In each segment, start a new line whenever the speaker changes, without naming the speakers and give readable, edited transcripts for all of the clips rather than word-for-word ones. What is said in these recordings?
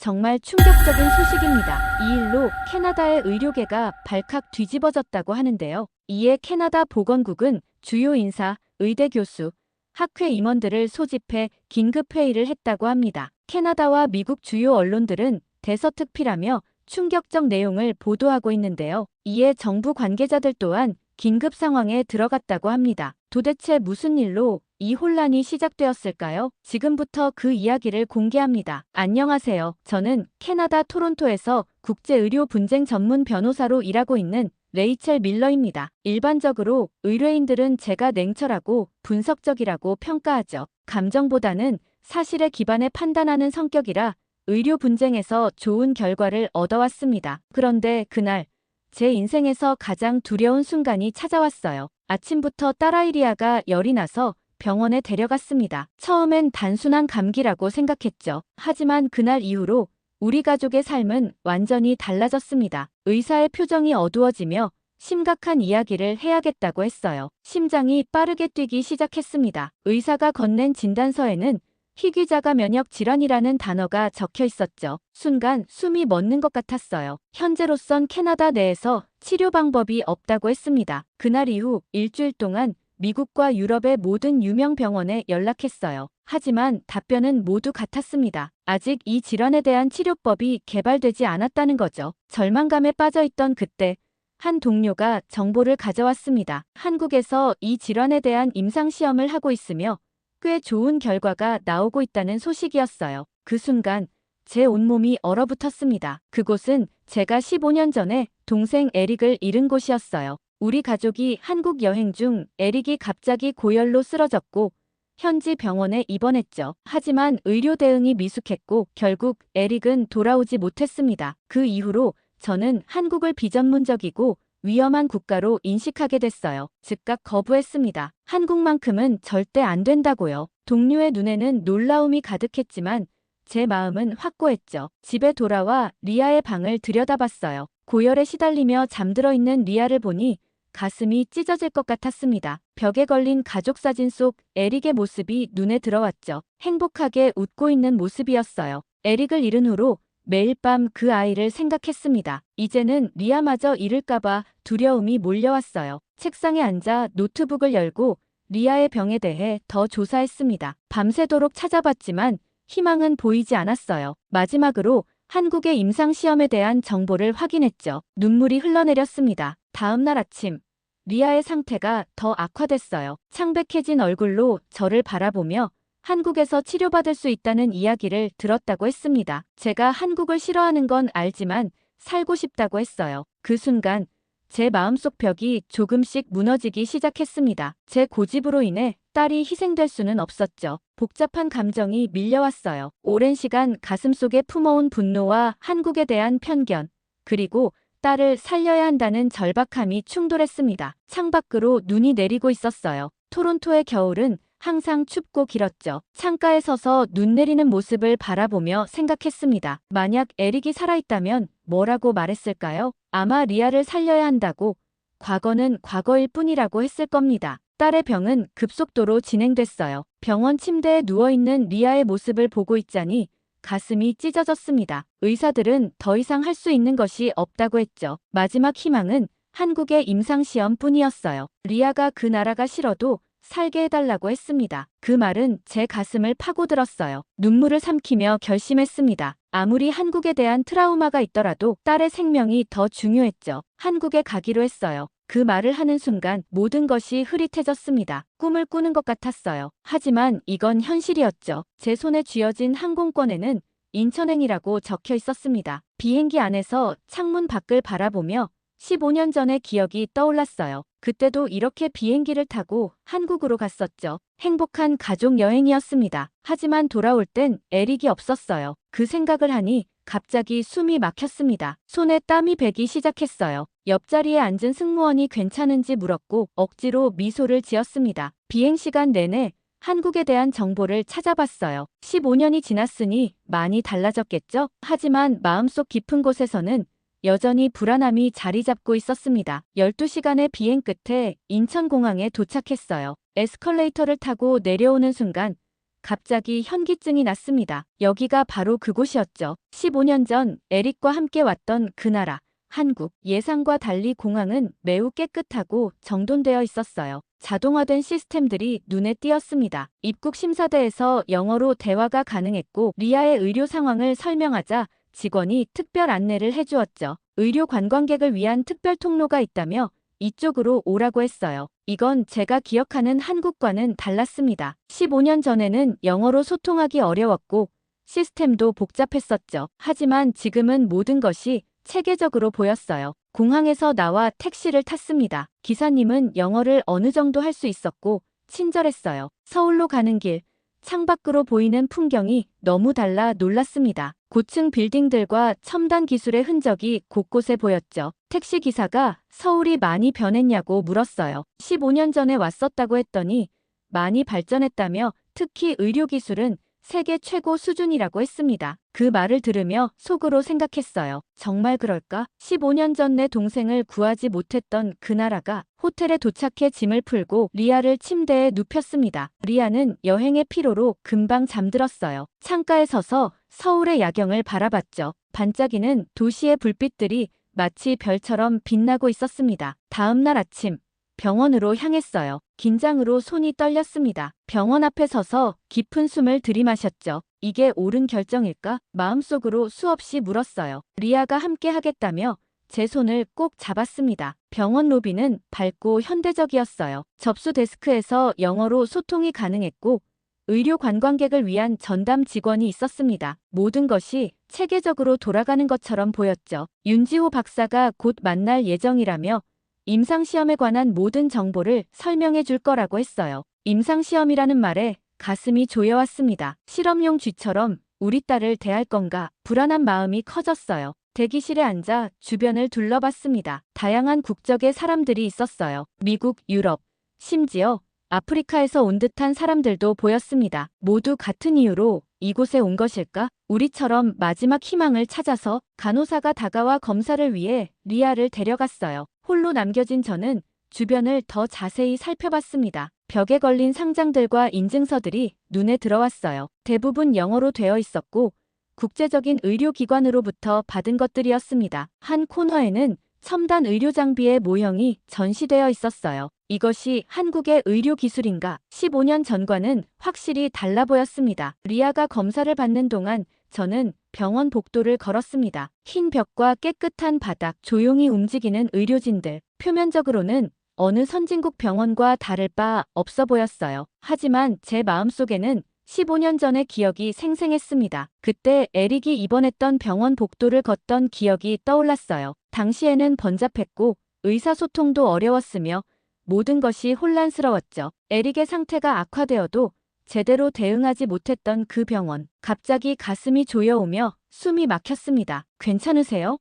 정말 충격적인 소식입니다. 이 일로 캐나다의 의료계가 발칵 뒤집어졌다고 하는데요. 이에 캐나다 보건국은 주요 인사, 의대 교수, 학회 임원들을 소집해 긴급회의를 했다고 합니다. 캐나다와 미국 주요 언론들은 대서특필하며 충격적 내용을 보도하고 있는데요. 이에 정부 관계자들 또한 긴급 상황에 들어갔다고 합니다. 도대체 무슨 일로 이 혼란이 시작되었을까요? 지금부터 그 이야기를 공개합니다. 안녕하세요. 저는 캐나다 토론토에서 국제의료 분쟁 전문 변호사로 일하고 있는 레이첼 밀러입니다. 일반적으로 의뢰인들은 제가 냉철하고 분석적이라고 평가하죠. 감정보다는 사실에 기반해 판단하는 성격이라 의료 분쟁에서 좋은 결과를 얻어왔습니다. 그런데 그날 제 인생에서 가장 두려운 순간이 찾아왔어요. 아침부터 딸아이 리아가 열이 나서 병원에 데려갔습니다. 처음엔 단순한 감기라고 생각했죠. 하지만 그날 이후로 우리 가족의 삶은 완전히 달라졌습니다. 의사의 표정이 어두워지며 심각한 이야기를 해야겠다고 했어요. 심장이 빠르게 뛰기 시작했습니다. 의사가 건넨 진단서에는 희귀자가 면역 질환이라는 단어가 적혀 있었죠. 순간 숨이 멎는 것 같았어요. 현재로선 캐나다 내에서 치료 방법이 없다고 했습니다. 그날 이후 일주일 동안 미국과 유럽의 모든 유명 병원에 연락했어요. 하지만 답변은 모두 같았습니다. 아직 이 질환에 대한 치료법이 개발되지 않았다는 거죠. 절망감에 빠져있던 그때 한 동료가 정보를 가져왔습니다. 한국에서 이 질환에 대한 임상시험을 하고 있으며 꽤 좋은 결과가 나오고 있다는 소식이었어요. 그 순간 제 온몸이 얼어붙었습니다. 그곳은 제가 15년 전에 동생 에릭을 잃은 곳이었어요. 우리 가족이 한국 여행 중 에릭이 갑자기 고열로 쓰러졌고 현지 병원에 입원했죠. 하지만 의료 대응이 미숙했고 결국 에릭은 돌아오지 못했습니다. 그 이후로 저는 한국을 비전문적이고 위험한 국가로 인식하게 됐어요. 즉각 거부했습니다. 한국만큼은 절대 안 된다고요. 동료의 눈에는 놀라움이 가득했지만 제 마음은 확고했죠. 집에 돌아와 리아의 방을 들여다봤어요. 고열에 시달리며 잠들어 있는 리아를 보니 가슴이 찢어질 것 같았습니다. 벽에 걸린 가족 사진 속 에릭의 모습이 눈에 들어왔죠. 행복하게 웃고 있는 모습이었어요. 에릭을 잃은 후로 매일 밤 그 아이를 생각했습니다. 이제는 리아마저 잃을까봐 두려움이 몰려왔어요. 책상에 앉아 노트북을 열고 리아의 병에 대해 더 조사했습니다. 밤새도록 찾아봤지만 희망은 보이지 않았어요. 마지막으로 한국의 임상시험에 대한 정보를 확인했죠. 눈물이 흘러내렸습니다. 다음 날 아침, 리아의 상태가 더 악화됐어요. 창백해진 얼굴로 저를 바라보며 한국에서 치료받을 수 있다는 이야기를 들었다고 했습니다. 제가 한국을 싫어하는 건 알지만 살고 싶다고 했어요. 그 순간 제 마음속 벽이 조금씩 무너지기 시작했습니다. 제 고집으로 인해 딸이 희생될 수는 없었죠. 복잡한 감정이 밀려왔어요. 오랜 시간 가슴속에 품어온 분노와 한국에 대한 편견, 그리고 딸을 살려야 한다는 절박함이 충돌했습니다. 창밖으로 눈이 내리고 있었어요. 토론토의 겨울은 항상 춥고 길었죠. 창가에 서서 눈 내리는 모습을 바라보며 생각했습니다. 만약 에릭이 살아있다면 뭐라고 말했을까요? 아마 리아를 살려야 한다고, 과거는 과거일 뿐이라고 했을 겁니다. 딸의 병은 급속도로 진행됐어요. 병원 침대에 누워있는 리아의 모습을 보고 있자니 가슴이 찢어졌습니다. 의사들은 더 이상 할 수 있는 것이 없다고 했죠. 마지막 희망은 한국의 임상시험 뿐이었어요. 리아가 그 나라가 싫어도 살게 해달라고 했습니다. 그 말은 제 가슴을 파고들었어요. 눈물을 삼키며 결심했습니다. 아무리 한국에 대한 트라우마가 있더라도 딸의 생명이 더 중요했죠. 한국에 가기로 했어요. 그 말을 하는 순간 모든 것이 흐릿해졌습니다. 꿈을 꾸는 것 같았어요. 하지만 이건 현실이었죠. 제 손에 쥐어진 항공권에는 인천행이라고 적혀 있었습니다. 비행기 안에서 창문 밖을 바라보며 15년 전의 기억이 떠올랐어요. 그때도 이렇게 비행기를 타고 한국으로 갔었죠. 행복한 가족 여행이었습니다. 하지만 돌아올 땐 에릭이 없었어요. 그 생각을 하니 갑자기 숨이 막혔습니다. 손에 땀이 배기 시작했어요. 옆자리에 앉은 승무원이 괜찮은지 물었고 억지로 미소를 지었습니다. 비행 시간 내내 한국에 대한 정보를 찾아봤어요. 15년이 지났으니 많이 달라졌겠죠? 하지만 마음속 깊은 곳에서는 여전히 불안함이 자리 잡고 있었습니다. 12시간의 비행 끝에 인천공항에 도착했어요. 에스컬레이터를 타고 내려오는 순간 갑자기 현기증이 났습니다. 여기가 바로 그곳이었죠. 15년 전 에릭과 함께 왔던 그 나라, 한국. 예상과 달리 공항은 매우 깨끗하고 정돈되어 있었어요. 자동화된 시스템들이 눈에 띄었습니다. 입국 심사대에서 영어로 대화가 가능했고 리아의 의료 상황을 설명하자 직원이 특별 안내를 해주었죠. 의료 관광객을 위한 특별 통로가 있다며 이쪽으로 오라고 했어요. 이건 제가 기억하는 한국과는 달랐습니다. 15년 전에는 영어로 소통하기 어려웠고 시스템도 복잡했었죠. 하지만 지금은 모든 것이 체계적으로 보였어요. 공항에서 나와 택시를 탔습니다. 기사님은 영어를 어느 정도 할 수 있었고 친절했어요. 서울로 가는 길, 창밖으로 보이는 풍경이 너무 달라 놀랐습니다. 고층 빌딩들과 첨단 기술의 흔적이 곳곳에 보였죠. 택시 기사가 서울이 많이 변했냐고 물었어요. 15년 전에 왔었다고 했더니 많이 발전했다며 특히 의료기술은 세계 최고 수준이라고 했습니다. 그 말을 들으며 속으로 생각했어요. 정말 그럴까? 15년 전 내 동생을 구하지 못했던 그 나라가. 호텔에 도착해 짐을 풀고 리아를 침대에 눕혔습니다. 리아는 여행의 피로로 금방 잠들었어요. 창가에 서서 서울의 야경을 바라봤죠. 반짝이는 도시의 불빛들이 마치 별처럼 빛나고 있었습니다. 다음 날 아침 병원으로 향했어요. 긴장으로 손이 떨렸습니다. 병원 앞에 서서 깊은 숨을 들이마셨죠. 이게 옳은 결정일까? 마음속으로 수없이 물었어요. 리아가 함께 하겠다며 제 손을 꼭 잡았습니다. 병원 로비는 밝고 현대적이었어요. 접수 데스크에서 영어로 소통이 가능했고 의료 관광객을 위한 전담 직원이 있었습니다. 모든 것이 체계적으로 돌아가는 것처럼 보였죠. 윤지호 박사가 곧 만날 예정이라며 임상시험에 관한 모든 정보를 설명해 줄 거라고 했어요. 임상시험이라는 말에 가슴이 조여왔습니다. 실험용 쥐처럼 우리 딸을 대할 건가 불안한 마음이 커졌어요. 대기실에 앉아 주변을 둘러봤습니다. 다양한 국적의 사람들이 있었어요. 미국, 유럽, 심지어 아프리카에서 온 듯한 사람들도 보였습니다. 모두 같은 이유로 이곳에 온 것일까? 우리처럼 마지막 희망을 찾아서. 간호사가 다가와 검사를 위해 리아를 데려갔어요. 홀로 남겨진 저는 주변을 더 자세히 살펴봤습니다. 벽에 걸린 상장들과 인증서들이 눈에 들어왔어요. 대부분 영어로 되어 있었고 국제적인 의료기관으로부터 받은 것들이었습니다. 한 코너에는 첨단 의료 장비의 모형이 전시되어 있었어요. 이것이 한국의 의료 기술인가? 15년 전과는 확실히 달라 보였습니다. 리아가 검사를 받는 동안 저는 병원 복도를 걸었습니다. 흰 벽과 깨끗한 바닥, 조용히 움직이는 의료진들. 표면적으로는 어느 선진국 병원과 다를 바 없어 보였어요. 하지만 제 마음속에는 15년 전의 기억이 생생했습니다. 그때 에릭이 입원했던 병원 복도를 걷던 기억이 떠올랐어요. 당시에는 번잡했고 의사소통도 어려웠으며 모든 것이 혼란스러웠죠. 에릭의 상태가 악화되어도 제대로 대응하지 못했던 그 병원. 갑자기 가슴이 조여오며 숨이 막혔습니다. 괜찮으세요?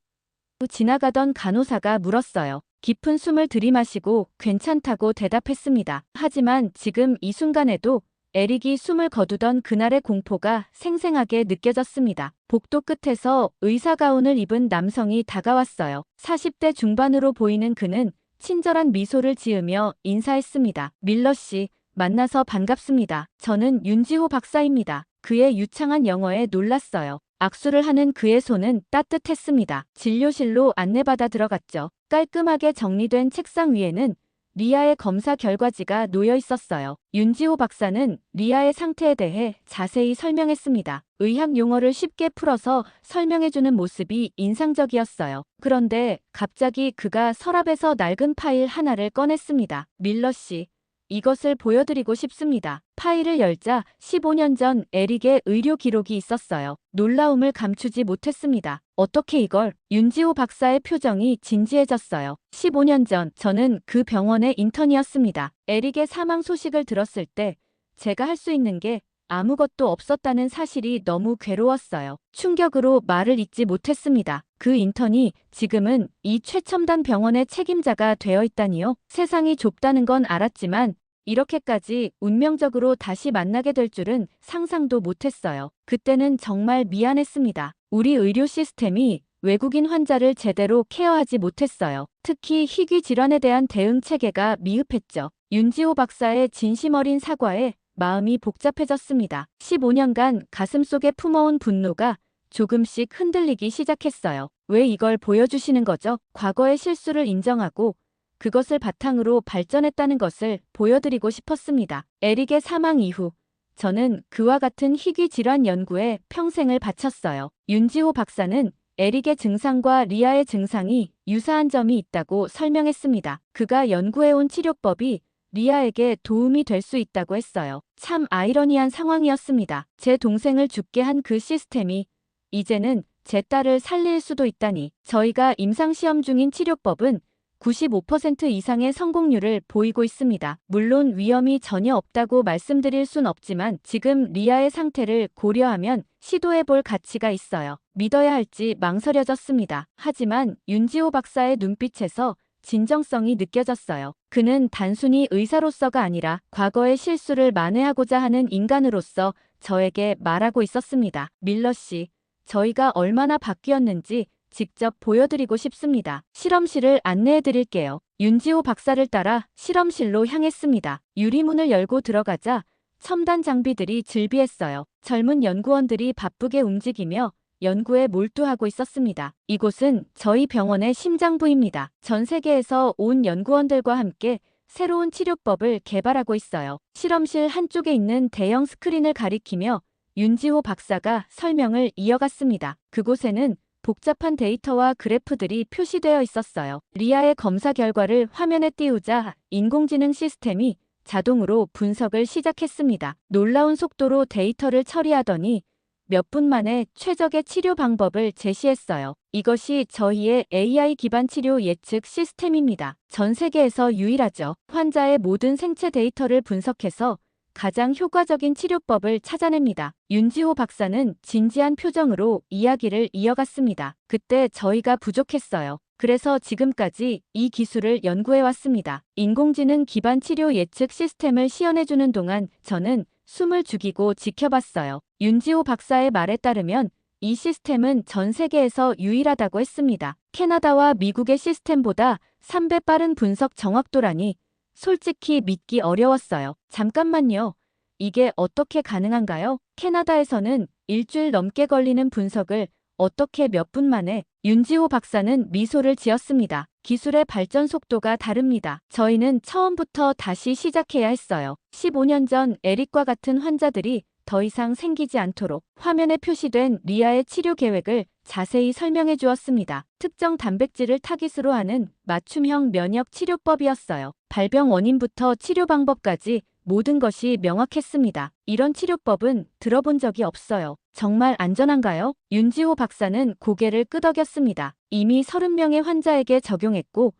지나가던 간호사가 물었어요. 깊은 숨을 들이마시고 괜찮다고 대답했습니다. 하지만 지금 이 순간에도 에릭이 숨을 거두던 그날의 공포가 생생하게 느껴졌습니다. 복도 끝에서 의사 가운을 입은 남성이 다가왔어요. 40대 중반으로 보이는 그는 친절한 미소를 지으며 인사했습니다. 밀러 씨, 만나서 반갑습니다. 저는 윤지호 박사입니다. 그의 유창한 영어에 놀랐어요. 악수를 하는 그의 손은 따뜻했습니다. 진료실로 안내받아 들어갔죠. 깔끔하게 정리된 책상 위에는 리아의 검사 결과지가 놓여 있었어요. 윤지호 박사는 리아의 상태에 대해 자세히 설명했습니다. 의학 용어를 쉽게 풀어서 설명해주는 모습이 인상적이었어요. 그런데 갑자기 그가 서랍에서 낡은 파일 하나를 꺼냈습니다. 밀러 씨, 이것을 보여드리고 싶습니다. 파일을 열자 15년 전 에릭의 의료 기록이 있었어요. 놀라움을 감추지 못했습니다. 어떻게 이걸? 윤지호 박사의 표정이 진지해졌어요. 15년 전 저는 그 병원의 인턴이었습니다. 에릭의 사망 소식을 들었을 때 제가 할 수 있는 게 아무것도 없었다는 사실이 너무 괴로웠어요. 충격으로 말을 잇지 못했습니다. 그 인턴이 지금은 이 최첨단 병원의 책임자가 되어 있다니요. 세상이 좁다는 건 알았지만 이렇게까지 운명적으로 다시 만나게 될 줄은 상상도 못했어요. 그때는 정말 미안했습니다. 우리 의료 시스템이 외국인 환자를 제대로 케어하지 못했어요. 특히 희귀 질환에 대한 대응 체계가 미흡했죠. 윤지호 박사의 진심 어린 사과에 마음이 복잡해졌습니다. 15년간 가슴속에 품어온 분노가 조금씩 흔들리기 시작했어요. 왜 이걸 보여주시는 거죠? 과거의 실수를 인정하고 그것을 바탕으로 발전했다는 것을 보여드리고 싶었습니다. 에릭의 사망 이후 저는 그와 같은 희귀 질환 연구에 평생을 바쳤어요. 윤지호 박사는 에릭의 증상과 리아의 증상이 유사한 점이 있다고 설명했습니다. 그가 연구해온 치료법이 리아에게 도움이 될 수 있다고 했어요. 참 아이러니한 상황이었습니다. 제 동생을 죽게 한 그 시스템이 이제는 제 딸을 살릴 수도 있다니. 저희가 임상시험 중인 치료법은 95% 이상의 성공률을 보이고 있습니다. 물론 위험이 전혀 없다고 말씀드릴 순 없지만 지금 리아의 상태를 고려하면 시도해볼 가치가 있어요. 믿어야 할지 망설여졌습니다. 하지만 윤지호 박사의 눈빛에서 진정성이 느껴졌어요. 그는 단순히 의사로서가 아니라 과거의 실수를 만회하고자 하는 인간으로서 저에게 말하고 있었습니다. 밀러 씨, 저희가 얼마나 바뀌었는지 직접 보여드리고 싶습니다. 실험실을 안내해 드릴게요. 윤지호 박사를 따라 실험실로 향했습니다. 유리문을 열고 들어가자 첨단 장비들이 즐비했어요. 젊은 연구원들이 바쁘게 움직이며 연구에 몰두하고 있었습니다. 이곳은 저희 병원의 심장부입니다. 전 세계에서 온 연구원들과 함께 새로운 치료법을 개발하고 있어요. 실험실 한쪽에 있는 대형 스크린을 가리키며 윤지호 박사가 설명을 이어갔습니다. 그곳에는 복잡한 데이터와 그래프들이 표시되어 있었어요. 리아의 검사 결과를 화면에 띄우자 인공지능 시스템이 자동으로 분석을 시작했습니다. 놀라운 속도로 데이터를 처리하더니 몇 분 만에 최적의 치료 방법을 제시했어요. 이것이 저희의 AI 기반 치료 예측 시스템입니다. 전 세계에서 유일하죠. 환자의 모든 생체 데이터를 분석해서 가장 효과적인 치료법을 찾아냅니다. 윤지호 박사는 진지한 표정으로 이야기를 이어갔습니다. 그때 저희가 부족했어요. 그래서 지금까지 이 기술을 연구해왔습니다. 인공지능 기반 치료 예측 시스템을 시연해주는 동안 저는 숨을 죽이고 지켜봤어요. 윤지호 박사의 말에 따르면 이 시스템은 전 세계에서 유일하다고 했습니다. 캐나다와 미국의 시스템보다 3배 빠른 분석 정확도라니 솔직히 믿기 어려웠어요. 잠깐만요. 이게 어떻게 가능한가요? 캐나다에서는 일주일 넘게 걸리는 분석을 어떻게 몇 분 만에? 윤지호 박사는 미소를 지었습니다. 기술의 발전 속도가 다릅니다. 저희는 처음부터 다시 시작해야 했어요. 15년 전 에릭과 같은 환자들이 더 이상 생기지 않도록 화면에 표시된 리아의 치료 계획을 자세히 설명해 주었습니다. 특정 단백질을 타깃으로 하는 맞춤형 면역 치료법이었어요. 발병 원인부터 치료 방법까지 모든 것이 명확했습니다. 이런 치료법은 들어본 적이 없어요. 정말 안전한가요? 윤지호 박사는 고개를 끄덕였습니다. 이미 30명의 환자에게 적용했고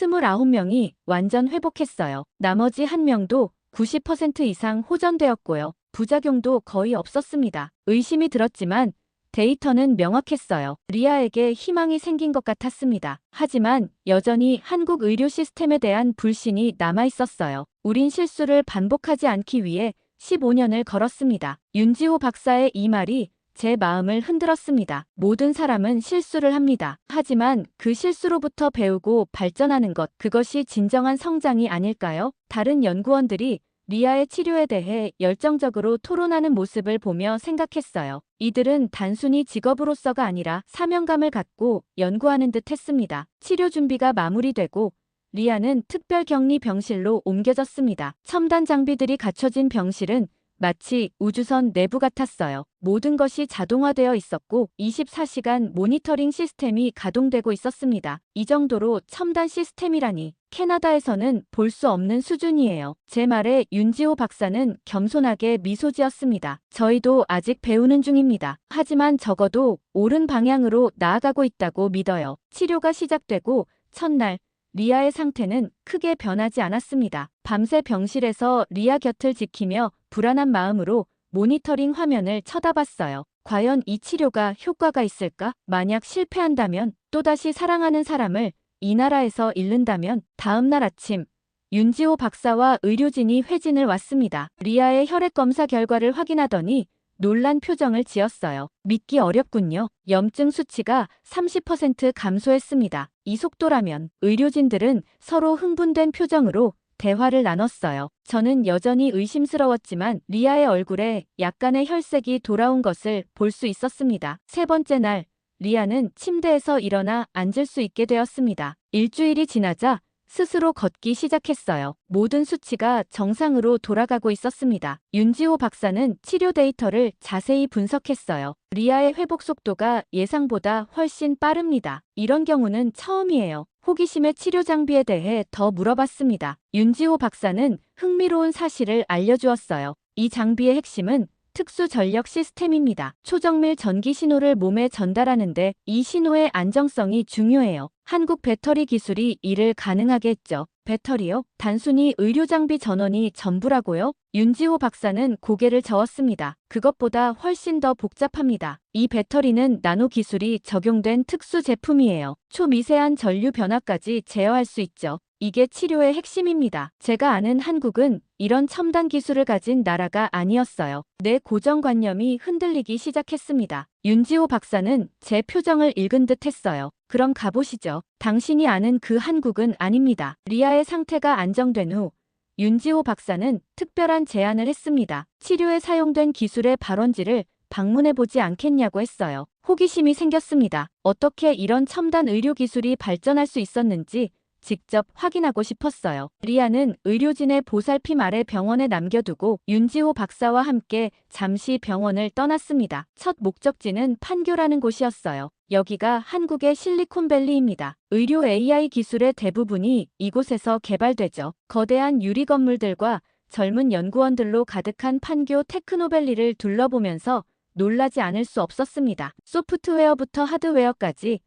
29명이 완전 회복했어요. 나머지 1명도 90% 이상 호전되었고요. 부작용도 거의 없었습니다. 의심이 들었지만 데이터는 명확했어요. 리아에게 희망이 생긴 것 같았습니다. 하지만 여전히 한국 의료 시스템에 대한 불신이 남아있었어요. 우린 실수를 반복하지 않기 위해 15년을 걸었습니다. 윤지호 박사의 이 말이 제 마음을 흔들었습니다. 모든 사람은 실수를 합니다. 하지만 그 실수로부터 배우고 발전하는 것, 그것이 진정한 성장이 아닐까요? 다른 연구원들이 리아의 치료에 대해 열정적으로 토론하는 모습을 보며 생각했어요. 이들은 단순히 직업으로서가 아니라 사명감을 갖고 연구하는 듯 했습니다. 치료 준비가 마무리되고 리아는 특별 격리 병실로 옮겨졌습니다. 첨단 장비들이 갖춰진 병실은 마치 우주선 내부 같았어요. 모든 것이 자동화되어 있었고 24시간 모니터링 시스템이 가동되고 있었습니다. 이 정도로 첨단 시스템이라니 캐나다에서는 볼 수 없는 수준이에요. 제 말에 윤지호 박사는 겸손하게 미소 지었습니다. 저희도 아직 배우는 중입니다. 하지만 적어도 옳은 방향으로 나아가고 있다고 믿어요. 치료가 시작되고 첫날 리아의 상태는 크게 변하지 않았습니다. 밤새 병실에서 리아 곁을 지키며 불안한 마음으로 모니터링 화면을 쳐다봤어요. 과연 이 치료가 효과가 있을까? 만약 실패한다면, 또다시 사랑하는 사람을 이 나라에서 잃는다면. 다음 날 아침, 윤지호 박사와 의료진이 회진을 왔습니다. 리아의 혈액 검사 결과를 확인하더니 놀란 표정을 지었어요. 믿기 어렵군요. 염증 수치가 30% 감소했습니다. 이 속도라면. 의료진들은 서로 흥분된 표정으로 대화를 나눴어요. 저는 여전히 의심스러웠지만 리아의 얼굴에 약간의 혈색이 돌아온 것을 볼 수 있었습니다. 세 번째 날, 리아는 침대에서 일어나 앉을 수 있게 되었습니다. 일주일이 지나자 스스로 걷기 시작했어요. 모든 수치가 정상으로 돌아가고 있었습니다. 윤지호 박사는 치료 데이터를 자세히 분석했어요. 리아의 회복 속도가 예상보다 훨씬 빠릅니다. 이런 경우는 처음이에요. 호기심의 치료 장비에 대해 더 물어봤습니다. 윤지호 박사는 흥미로운 사실을 알려주었어요. 이 장비의 핵심은 특수 전력 시스템입니다. 초정밀 전기 신호를 몸에 전달하는데 이 신호의 안정성이 중요해요. 한국 배터리 기술이 이를 가능하게 했죠. 배터리요? 단순히 의료장비 전원이 전부라고요? 윤지호 박사는 고개를 저었습니다. 그것보다 훨씬 더 복잡합니다. 이 배터리는 나노 기술이 적용된 특수 제품이에요. 초미세한 전류 변화까지 제어할 수 있죠. 이게 치료의 핵심입니다. 제가 아는 한국은 이런 첨단 기술을 가진 나라가 아니었어요. 내 고정관념이 흔들리기 시작했습니다. 윤지호 박사는 제 표정을 읽은 듯 했어요. 그럼 가보시죠. 당신이 아는 그 한국은 아닙니다. 리아의 상태가 안정된 후 윤지호 박사는 특별한 제안을 했습니다. 치료에 사용된 기술의 발원지를 방문해보지 않겠냐고 했어요. 호기심이 생겼습니다. 어떻게 이런 첨단 의료 기술이 발전할 수 있었는지 직접 확인하고 싶었어요. 리아는 의료진의 보살핌 아래 병원에 남겨두고 윤지호 박사와 함께 잠시 병원을 떠났습니다. 첫 목적지는 판교라는 곳이었어요. 여기가 한국의 실리콘밸리입니다. 의료 AI 기술의 대부분이 이곳에서 개발되죠. 거대한 유리 건물들과 젊은 연구원들로 가득한 판교 테크노밸리를 둘러보면서 놀라지 않을 수 없었습니다. 소프트웨어부터 하드웨어까지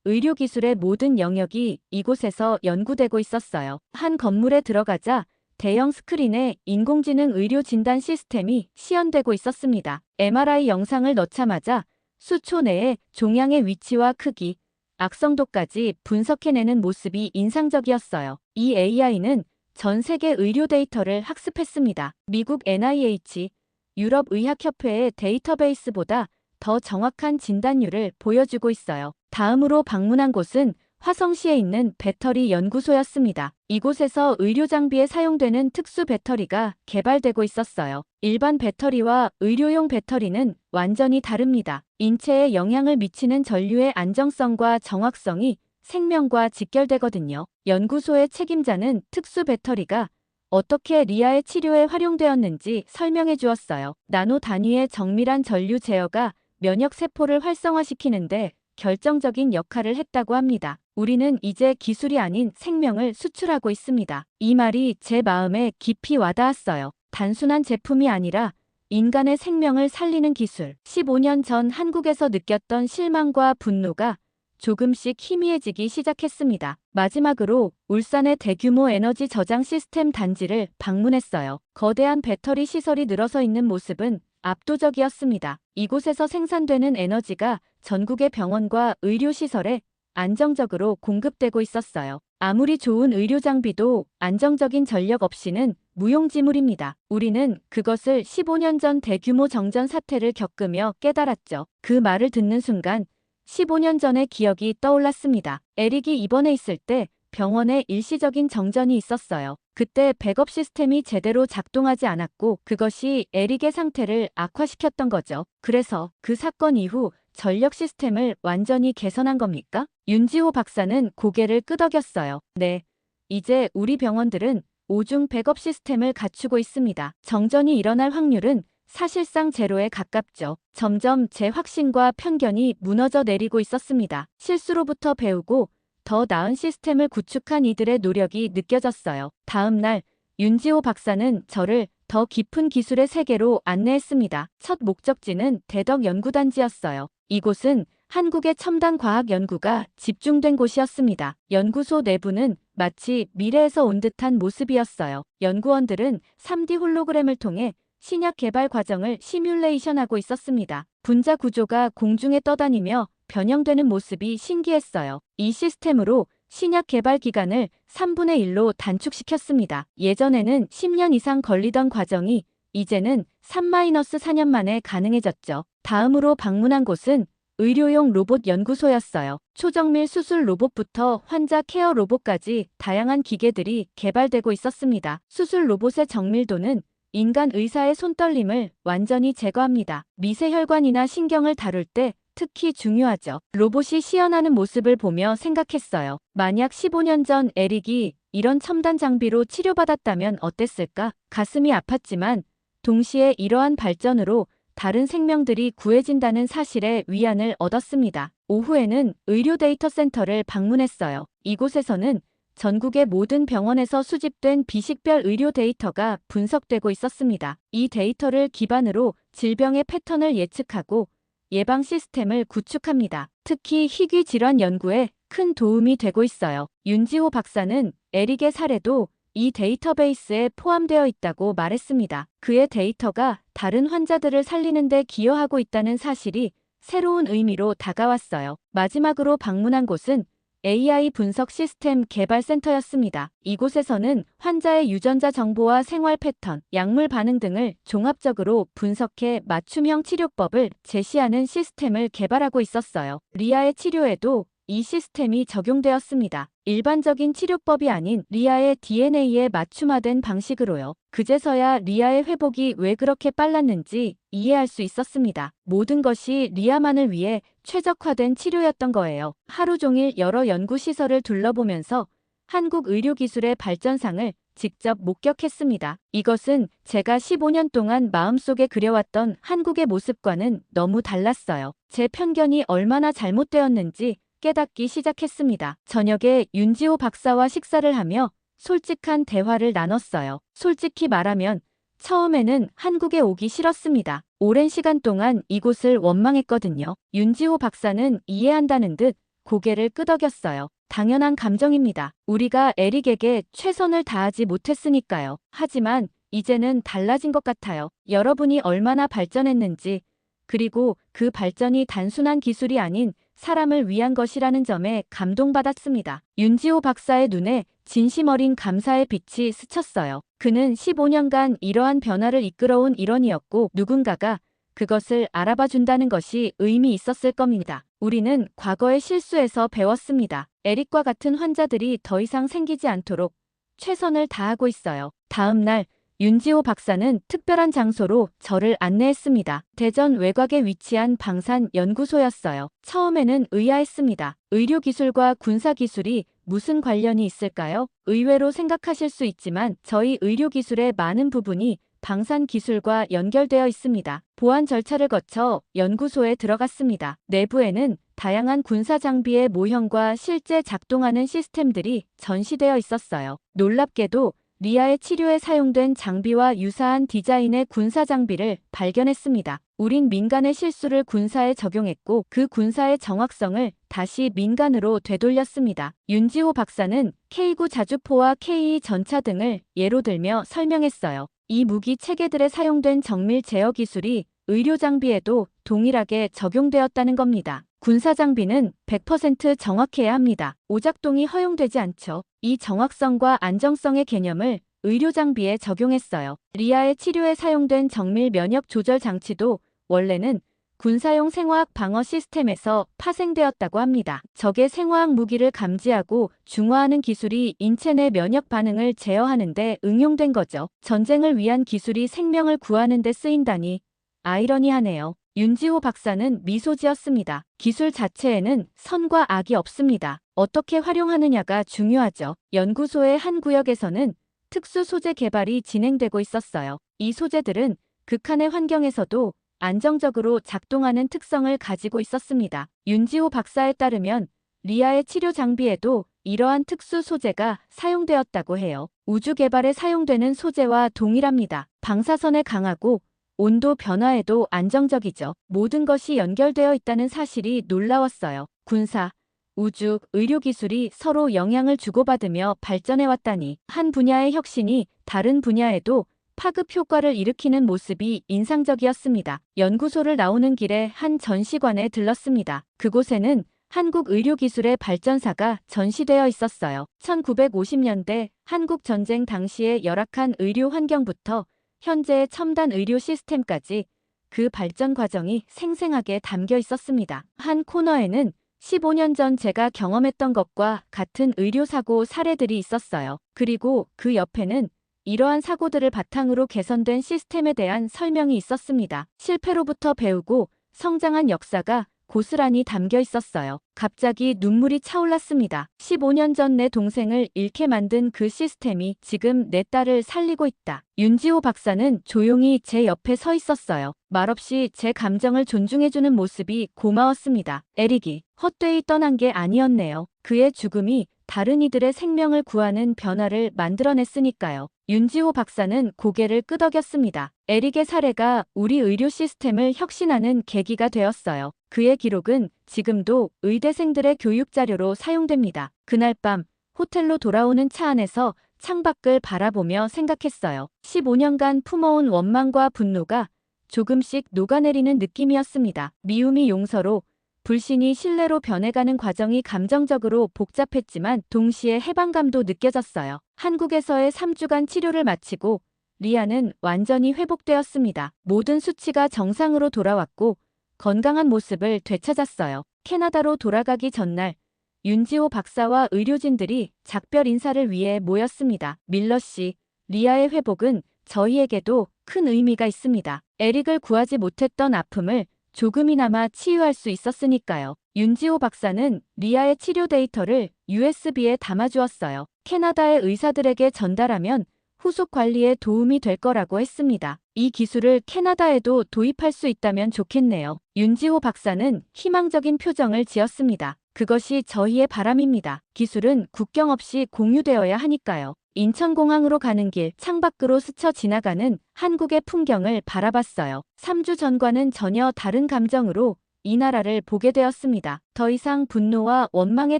의료기술의 모든 영역이 이곳에서 연구되고 있었어요. 한 건물에 들어가자 대형 스크린에 인공지능 의료 진단 시스템이 시연되고 있었습니다. MRI 영상을 넣자마자 수초 내에 종양의 위치와 크기, 악성도까지 분석해내는 모습이 인상적이었어요. 이 AI는 전 세계 의료 데이터를 학습했습니다. 미국 NIH, 유럽의학협회의 데이터베이스보다 더 정확한 진단율을 보여주고 있어요. 다음으로 방문한 곳은 화성시에 있는 배터리 연구소였습니다. 이곳에서 의료 장비에 사용되는 특수 배터리가 개발되고 있었어요. 일반 배터리와 의료용 배터리는 완전히 다릅니다. 인체에 영향을 미치는 전류의 안정성과 정확성이 생명과 직결되거든요. 연구소의 책임자는 특수 배터리가 어떻게 리아의 치료에 활용되었는지 설명해 주었어요. 나노 단위의 정밀한 전류 제어가 면역 세포를 활성화시키는데 결정적인 역할을 했다고 합니다. 우리는 이제 기술이 아닌 생명을 수출하고 있습니다. 이 말이 제 마음에 깊이 와닿았어요. 단순한 제품이 아니라 인간의 생명을 살리는 기술. 15년 전 한국에서 느꼈던 실망과 분노가 조금씩 희미해지기 시작했습니다. 마지막으로 울산의 대규모 에너지 저장 시스템 단지를 방문했어요. 거대한 배터리 시설이 늘어서 있는 모습은 압도적이었습니다. 이곳에서 생산되는 에너지가 전국의 병원과 의료시설에 안정적으로 공급되고 있었어요. 아무리 좋은 의료 장비도 안정적인 전력 없이는 무용지물입니다. 우리는 그것을 15년 전 대규모 정전 사태를 겪으며 깨달았죠. 그 말을 듣는 순간 15년 전의 기억이 떠올랐습니다. 에릭이 입원해 있을 때 병원에 일시적인 정전이 있었어요. 그때 백업 시스템이 제대로 작동하지 않았고 그것이 에릭의 상태를 악화시켰던 거죠. 그래서 그 사건 이후 전력 시스템을 완전히 개선한 겁니까? 윤지호 박사는 고개를 끄덕였어요. 네. 이제 우리 병원들은 5중 백업 시스템을 갖추고 있습니다. 정전이 일어날 확률은 사실상 제로에 가깝죠. 점점 제 확신과 편견이 무너져 내리고 있었습니다. 실수로부터 배우고 더 나은 시스템을 구축한 이들의 노력이 느껴졌어요. 다음 날 윤지호 박사는 저를 더 깊은 기술의 세계로 안내했습니다. 첫 목적지는 대덕 연구단지였어요. 이곳은 한국의 첨단 과학 연구가 집중된 곳이었습니다. 연구소 내부는 마치 미래에서 온 듯한 모습이었어요. 연구원들은 3D 홀로그램을 통해 신약 개발 과정을 시뮬레이션하고 있었습니다. 분자 구조가 공중에 떠다니며 변형되는 모습이 신기했어요. 이 시스템으로 신약 개발 기간을 3분의 1로 단축시켰습니다. 예전에는 10년 이상 걸리던 과정이 이제는 3-4년 만에 가능해졌죠. 다음으로 방문한 곳은 의료용 로봇 연구소였어요. 초정밀 수술 로봇부터 환자 케어 로봇까지 다양한 기계들이 개발되고 있었습니다. 수술 로봇의 정밀도는 인간 의사의 손떨림을 완전히 제거합니다. 미세혈관이나 신경을 다룰 때 특히 중요하죠. 로봇이 시연하는 모습을 보며 생각했어요. 만약 15년 전 에릭이 이런 첨단 장비로 치료받았다면 어땠을까? 가슴이 아팠지만 동시에 이러한 발전으로 다른 생명들이 구해진다는 사실에 위안을 얻었습니다. 오후에는 의료 데이터 센터를 방문했어요. 이곳에서는 전국의 모든 병원에서 수집된 비식별 의료 데이터가 분석되고 있었습니다. 이 데이터를 기반으로 질병의 패턴을 예측하고 예방 시스템을 구축합니다. 특히 희귀 질환 연구에 큰 도움이 되고 있어요. 윤지호 박사는 에릭의 사례도 이 데이터베이스에 포함되어 있다고 말했습니다. 그의 데이터가 다른 환자들을 살리는 데 기여하고 있다는 사실이 새로운 의미로 다가왔어요. 마지막으로 방문한 곳은 AI 분석 시스템 개발 센터였습니다. 이곳에서는 환자의 유전자 정보와 생활 패턴, 약물 반응 등을 종합적으로 분석해 맞춤형 치료법을 제시하는 시스템을 개발하고 있었어요. 리아의 치료에도 이 시스템이 적용되었습니다. 일반적인 치료법이 아닌 리아의 DNA에 맞춤화된 방식으로요. 그제서야 리아의 회복이 왜 그렇게 빨랐는지 이해할 수 있었습니다. 모든 것이 리아만을 위해 최적화된 치료였던 거예요. 하루 종일 여러 연구시설을 둘러보면서 한국 의료기술의 발전상을 직접 목격했습니다. 이것은 제가 15년 동안 마음속에 그려왔던 한국의 모습과는 너무 달랐어요. 제 편견이 얼마나 잘못되었는지 깨닫기 시작했습니다. 저녁에 윤지호 박사와 식사를 하며 솔직한 대화를 나눴어요. 솔직히 말하면 처음에는 한국에 오기 싫었습니다. 오랜 시간 동안 이곳을 원망했거든요. 윤지호 박사는 이해한다는 듯 고개를 끄덕였어요. 당연한 감정입니다. 우리가 에릭에게 최선을 다하지 못했으니까요. 하지만 이제는 달라진 것 같아요. 여러분이 얼마나 발전했는지, 그리고 그 발전이 단순한 기술이 아닌 사람을 위한 것이라는 점에 감동받았습니다. 윤지호 박사의 눈에 진심 어린 감사의 빛이 스쳤어요. 그는 15년간 이러한 변화를 이끌어온 일원이었고 누군가가 그것을 알아봐 준다는 것이 의미 있었을 겁니다. 우리는 과거의 실수에서 배웠습니다. 에릭과 같은 환자들이 더 이상 생기지 않도록 최선을 다하고 있어요. 다음 날 윤지호 박사는 특별한 장소로 저를 안내했습니다. 대전 외곽에 위치한 방산 연구소였어요. 처음에는 의아했습니다. 의료기술과 군사기술이 무슨 관련이 있을까요? 의외로 생각하실 수 있지만 저희 의료기술의 많은 부분이 방산기술과 연결되어 있습니다. 보안 절차를 거쳐 연구소에 들어갔습니다. 내부에는 다양한 군사 장비의 모형과 실제 작동하는 시스템들이 전시되어 있었어요. 놀랍게도 리아의 치료에 사용된 장비와 유사한 디자인의 군사 장비를 발견했습니다. 우린 민간의 실수를 군사에 적용했고 그 군사의 정확성을 다시 민간으로 되돌렸습니다. 윤지호 박사는 K9 자주포와 K2 전차 등을 예로 들며 설명했어요. 이 무기 체계들에 사용된 정밀 제어 기술이 의료 장비에도 동일하게 적용되었다는 겁니다. 군사 장비는 100% 정확해야 합니다. 오작동이 허용되지 않죠. 이 정확성과 안정성의 개념을 의료 장비에 적용했어요. 리아의 치료에 사용된 정밀 면역 조절 장치도 원래는 군사용 생화학 방어 시스템에서 파생되었다고 합니다. 적의 생화학 무기를 감지하고 중화하는 기술이 인체 내 면역 반응을 제어하는 데 응용된 거죠. 전쟁을 위한 기술이 생명을 구하는 데 쓰인다니 아이러니하네요. 윤지호 박사는 미소 지었습니다. 기술 자체에는 선과 악이 없습니다. 어떻게 활용하느냐가 중요하죠. 연구소의 한 구역에서는 특수 소재 개발이 진행되고 있었어요. 이 소재들은 극한의 환경에서도 안정적으로 작동하는 특성을 가지고 있었습니다. 윤지호 박사에 따르면 리아의 치료 장비에도 이러한 특수 소재가 사용되었다고 해요. 우주 개발에 사용되는 소재와 동일합니다. 방사선에 강하고 온도 변화에도 안정적이죠. 모든 것이 연결되어 있다는 사실이 놀라웠어요. 군사, 우주, 의료기술이 서로 영향을 주고받으며 발전해왔다니 한 분야의 혁신이 다른 분야에도 파급 효과를 일으키는 모습이 인상적이었습니다. 연구소를 나오는 길에 한 전시관에 들렀습니다. 그곳에는 한국 의료기술의 발전사가 전시되어 있었어요. 1950년대 한국 전쟁 당시의 열악한 의료 환경부터 현재의 첨단 의료 시스템까지 그 발전 과정이 생생하게 담겨 있었습니다. 한 코너에는 15년 전 제가 경험했던 것과 같은 의료사고 사례들이 있었어요. 그리고 그 옆에는 이러한 사고들을 바탕으로 개선된 시스템에 대한 설명이 있었습니다. 실패로부터 배우고 성장한 역사가 고스란히 담겨 있었어요. 갑자기 눈물이 차올랐습니다. 15년 전 내 동생을 잃게 만든 그 시스템이 지금 내 딸을 살리고 있다. 윤지호 박사는 조용히 제 옆에 서 있었어요. 말없이 제 감정을 존중해주는 모습이 고마웠습니다. 에릭이 헛되이 떠난 게 아니었네요. 그의 죽음이 다른 이들의 생명을 구하는 변화를 만들어냈으니까요. 윤지호 박사는 고개를 끄덕였습니다. 에릭의 사례가 우리 의료 시스템을 혁신하는 계기가 되었어요. 그의 기록은 지금도 의대생들의 교육 자료로 사용됩니다. 그날 밤 호텔로 돌아오는 차 안에서 창밖을 바라보며 생각했어요. 15년간 품어온 원망과 분노가 조금씩 녹아내리는 느낌이었습니다. 미움이 용서로, 불신이 신뢰로 변해가는 과정이 감정적으로 복잡했지만 동시에 해방감도 느껴졌어요. 한국에서의 3주간 치료를 마치고 리아는 완전히 회복되었습니다. 모든 수치가 정상으로 돌아왔고 건강한 모습을 되찾았어요. 캐나다로 돌아가기 전날 윤지호 박사와 의료진들이 작별 인사를 위해 모였습니다. 밀러 씨, 리아의 회복은 저희에게도 큰 의미가 있습니다. 에릭을 구하지 못했던 아픔을 조금이나마 치유할 수 있었으니까요. 윤지호 박사는 리아의 치료 데이터를 USB에 담아주었어요. 캐나다의 의사들에게 전달하면 후속 관리에 도움이 될 거라고 했습니다. 이 기술을 캐나다에도 도입할 수 있다면 좋겠네요. 윤지호 박사는 희망적인 표정을 지었습니다. 그것이 저희의 바람입니다. 기술은 국경 없이 공유되어야 하니까요. 인천공항으로 가는 길 창밖으로 스쳐 지나가는 한국의 풍경을 바라봤어요. 3주 전과는 전혀 다른 감정으로 이 나라를 보게 되었습니다. 더 이상 분노와 원망의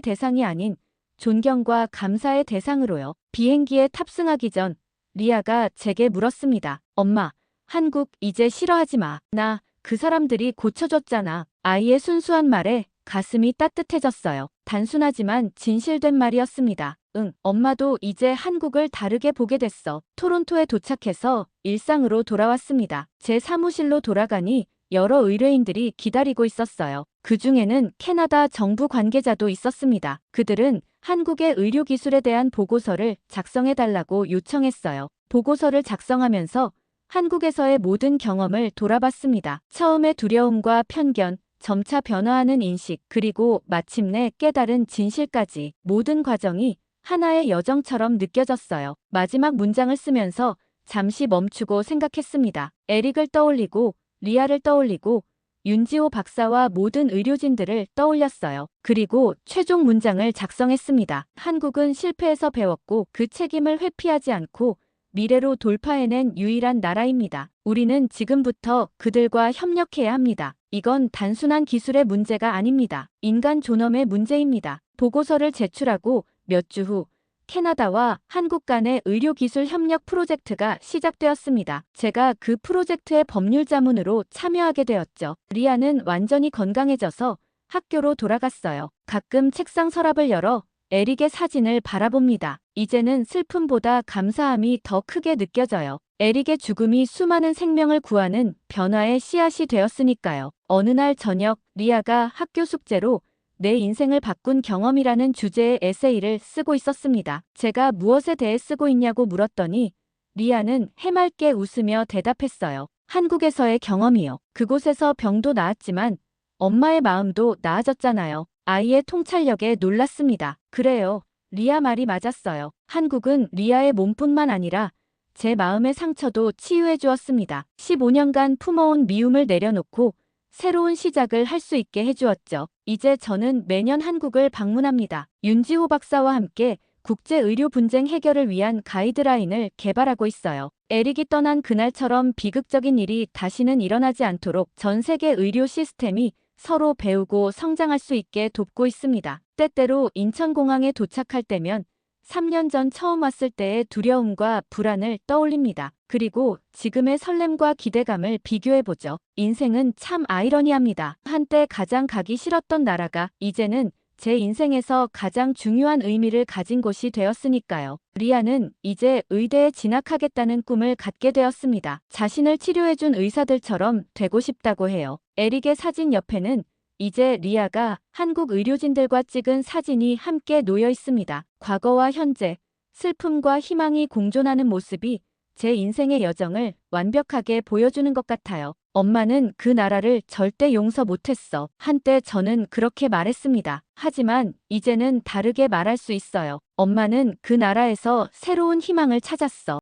대상이 아닌 존경과 감사의 대상으로요. 비행기에 탑승하기 전 리아가 제게 물었습니다. 엄마, 한국 이제 싫어하지 마. 나 그 사람들이 고쳐줬잖아. 아이의 순수한 말에 가슴이 따뜻해졌어요. 단순하지만 진실된 말이었습니다. 응, 엄마도 이제 한국을 다르게 보게 됐어. 토론토에 도착해서 일상으로 돌아왔습니다. 제 사무실로 돌아가니 여러 의뢰인들이 기다리고 있었어요. 그 중에는 캐나다 정부 관계자도 있었습니다. 그들은 한국의 의료기술에 대한 보고서를 작성해달라고 요청했어요. 보고서를 작성하면서 한국에서의 모든 경험을 돌아봤습니다. 처음에 두려움과 편견, 점차 변화하는 인식, 그리고 마침내 깨달은 진실까지 모든 과정이 하나의 여정처럼 느껴졌어요. 마지막 문장을 쓰면서 잠시 멈추고 생각했습니다. 에릭을 떠올리고 리아를 떠올리고 윤지호 박사와 모든 의료진들을 떠올렸어요. 그리고 최종 문장을 작성했습니다. 한국은 실패에서 배웠고 그 책임을 회피하지 않고 미래로 돌파해낸 유일한 나라입니다. 우리는 지금부터 그들과 협력해야 합니다. 이건 단순한 기술의 문제가 아닙니다. 인간 존엄의 문제입니다. 보고서를 제출하고 몇 주 후 캐나다와 한국 간의 의료기술 협력 프로젝트가 시작되었습니다. 제가 그 프로젝트의 법률 자문으로 참여하게 되었죠. 리아는 완전히 건강해져서 학교로 돌아갔어요. 가끔 책상 서랍을 열어 에릭의 사진을 바라봅니다. 이제는 슬픔보다 감사함이 더 크게 느껴져요. 에릭의 죽음이 수많은 생명을 구하는 변화의 씨앗이 되었으니까요. 어느 날 저녁 리아가 학교 숙제로 내 인생을 바꾼 경험이라는 주제의 에세이를 쓰고 있었습니다. 제가 무엇에 대해 쓰고 있냐고 물었더니 리아는 해맑게 웃으며 대답했어요. 한국에서의 경험이요. 그곳에서 병도 나았지만 엄마의 마음도 나아졌잖아요. 아이의 통찰력에 놀랐습니다. 그래요. 리아 말이 맞았어요. 한국은 리아의 몸뿐만 아니라 제 마음의 상처도 치유해 주었습니다. 15년간 품어온 미움을 내려놓고 새로운 시작을 할 수 있게 해주었죠. 이제 저는 매년 한국을 방문합니다. 윤지호 박사와 함께 국제 의료 분쟁 해결을 위한 가이드라인을 개발하고 있어요. 에릭이 떠난 그날처럼 비극적인 일이 다시는 일어나지 않도록 전 세계 의료 시스템이 서로 배우고 성장할 수 있게 돕고 있습니다. 때때로 인천공항에 도착할 때면 3년 전 처음 왔을 때의 두려움과 불안을 떠올립니다. 그리고 지금의 설렘과 기대감을 비교해보죠. 인생은 참 아이러니합니다. 한때 가장 가기 싫었던 나라가 이제는 제 인생에서 가장 중요한 의미를 가진 곳이 되었으니까요. 리아는 이제 의대에 진학하겠다는 꿈을 갖게 되었습니다. 자신을 치료해준 의사들처럼 되고 싶다고 해요. 에릭의 사진 옆에는 이제 리아가 한국 의료진들과 찍은 사진이 함께 놓여 있습니다. 과거와 현재, 슬픔과 희망이 공존하는 모습이 제 인생의 여정을 완벽하게 보여주는 것 같아요. 엄마는 그 나라를 절대 용서 못했어. 한때 저는 그렇게 말했습니다. 하지만 이제는 다르게 말할 수 있어요. 엄마는 그 나라에서 새로운 희망을 찾았어.